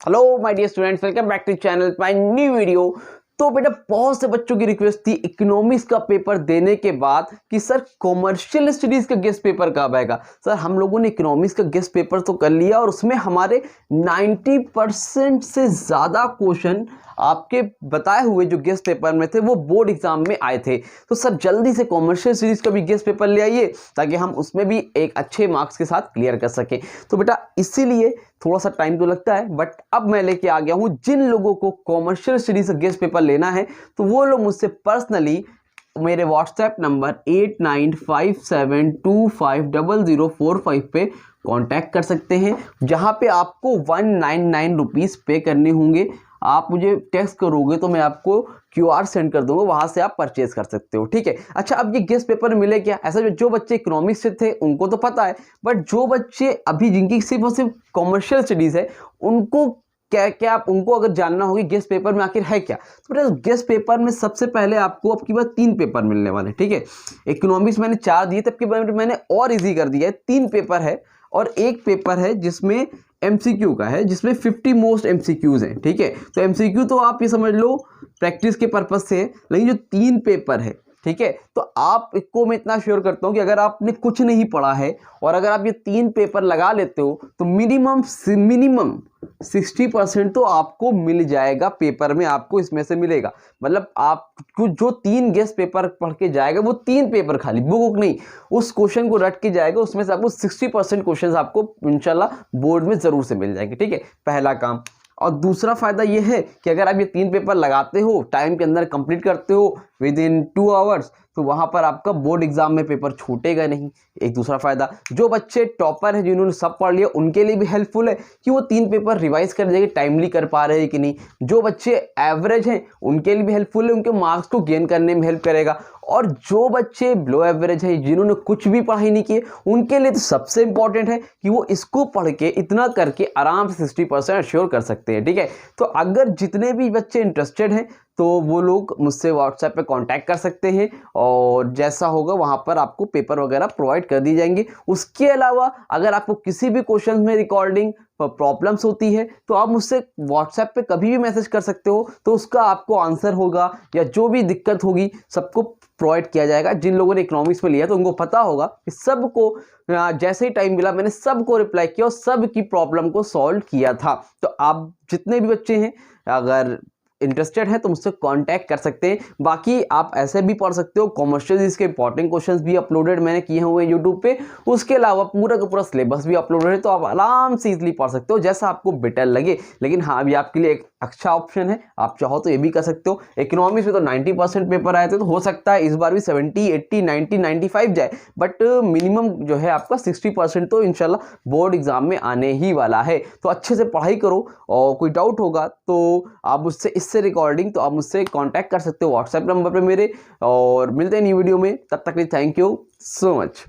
Hello my dear students, welcome back to channel my new video. तो बेटा बहुत से बच्चों की रिक्वेस्ट थी इकोनॉमिक्स का पेपर देने के बाद कि सर कॉमर्शियल स्टडीज का गेस्ट पेपर कब आएगा। सर हम लोगों ने इकोनॉमिक्स का गेस्ट पेपर तो कर लिया और उसमें हमारे 90% से ज़्यादा क्वेश्चन आपके बताए हुए जो गेस्ट पेपर में थे वो बोर्ड एग्जाम में आए थे। तो सर जल्दी से कॉमर्शियल सीरीज का भी गेस्ट पेपर ले आइए ताकि हम उसमें भी एक अच्छे मार्क्स के साथ क्लियर कर सकें। तो बेटा इसीलिए थोड़ा सा टाइम तो लगता है, बट अब मैं लेके आ गया हूं जिन लोगों को कॉमर्शियल स्टडीज का गेस्ट पेपर लेना है तो वो लोग मुझसे पर्सनली मेरे व्हाट्सएप नंबर 8957250045 पे कांटेक्ट कर सकते हैं, जहां पे आपको 199 रुपीज़ पे करने होंगे। आप मुझे टेक्स्ट करोगे तो मैं आपको QR सेंड कर दूंगा, वहां से आप परचेज कर सकते हो। ठीक है। अच्छा, अब ये गेस्ट पेपर मिले क्या? ऐसा जो बच्चे इकोनॉमिक्स से थे उनको तो पता है, बट जो बच्चे अभी जिनकी सिर्फ और सिर्फ कॉमर्शियल स्टडीज है उनको क्या क्या उनको अगर जानना होगी गेस्ट पेपर में आखिर है क्या, तो बेटा गेस्ट पेपर में सबसे पहले आपको अब की बार 3 पेपर मिलने वाले। ठीक है। इकोनॉमिक्स मैंने 4 दिए, तब की बार मैंने और इजी कर दिया है। 3 पेपर है और एक पेपर है जिसमें MCQ का है, जिसमें 50 मोस्ट MCQs हैं। ठीक है। तो MCQ तो आप ये समझ लो प्रैक्टिस के पर्पज से है, लेकिन जो 3 पेपर है, ठीक है, तो आपको मैं इतना श्योर करता हूं कि अगर आपने कुछ नहीं पढ़ा है और अगर आप ये 3 पेपर लगा लेते हो तो मिनिमम 60% तो आपको मिल जाएगा पेपर में, आपको इसमें से मिलेगा। मतलब आपको जो 3 गेस्ट पेपर पढ़ के जाएगा वो 3 पेपर खाली बुक नहीं, उस क्वेश्चन को रट के जाएगा, उसमें से आपको 60% क्वेश्चन आपको इंशाल्लाह बोर्ड में जरूर से मिल जाएंगे। ठीक है, पहला काम। और दूसरा फायदा यह है कि अगर आप ये 3 पेपर लगाते हो, टाइम के अंदर कंप्लीट करते हो विद इन 2 आवर्स, तो वहां पर आपका बोर्ड एग्जाम में पेपर छूटेगा नहीं। एक दूसरा फायदा, जो बच्चे टॉपर है जिन्होंने सब पढ़ लिया उनके लिए भी हेल्पफुल है कि वो 3 पेपर रिवाइज कर देंगे, टाइमली कर पा रहे हैं कि नहीं। जो बच्चे एवरेज हैं उनके लिए भी हेल्पफुल है, उनके मार्क्स को गेन करने में हेल्प करेगा। और जो बच्चे बिलो एवरेज है जिन्होंने कुछ भी पढ़ाई नहीं की, उनके लिए तो सबसे इंपॉर्टेंट है कि वो इसको पढ़ के इतना करके आराम से 60% श्योर कर सकते हैं। ठीक है। तो अगर जितने भी बच्चे इंटरेस्टेड हैं तो वो लोग मुझसे व्हाट्सएप पे कांटेक्ट कर सकते हैं और जैसा होगा वहां पर आपको पेपर वगैरह प्रोवाइड कर दी जाएंगे। उसके अलावा अगर आपको किसी भी क्वेश्चन में रिकॉर्डिंग प्रॉब्लम्स होती है तो आप मुझसे व्हाट्सएप पे कभी भी मैसेज कर सकते हो, तो उसका आपको आंसर होगा या जो भी दिक्कत होगी सबको प्रोवाइड किया जाएगा। जिन लोगों ने इकोनॉमिक्स में लिया तो उनको पता होगा कि सबको जैसे ही टाइम मिला मैंने सबको रिप्लाई किया और सब की प्रॉब्लम को सॉल्व किया था। तो आप जितने भी बच्चे हैं अगर इंटरेस्टेड है तो मुझसे कांटेक्ट कर सकते हैं। बाकी आप ऐसे भी पढ़ सकते हो, कॉमर्शियल इसके इंपॉर्टेंट क्वेश्चंस भी अपलोडेड मैंने किए हुए हैं यूट्यूब पे। उसके अलावा पूरा का पूरा सिलेबस भी अपलोडेड है, तो आप आराम से इजीली पढ़ सकते हो जैसा आपको बेटर लगे। लेकिन हाँ, अभी आपके लिए एक अच्छा ऑप्शन है, आप चाहो तो ये भी कर सकते हो। इकोनॉमिक्स में तो 90% पेपर आए थे, तो हो सकता है इस बार भी 70, 80, 90, 95 जाए, बट मिनिमम जो है आपका 60% तो इंशाल्लाह बोर्ड एग्जाम में आने ही वाला है। तो अच्छे से पढ़ाई करो और कोई डाउट होगा तो आप मुझसे इससे रिकॉर्डिंग तो आप मुझसे कांटेक्ट कर सकते हो व्हाट्सएप नंबर पे मेरे। और मिलते हैं न्यू वीडियो में, तब तक के लिए थैंक यू सो मच।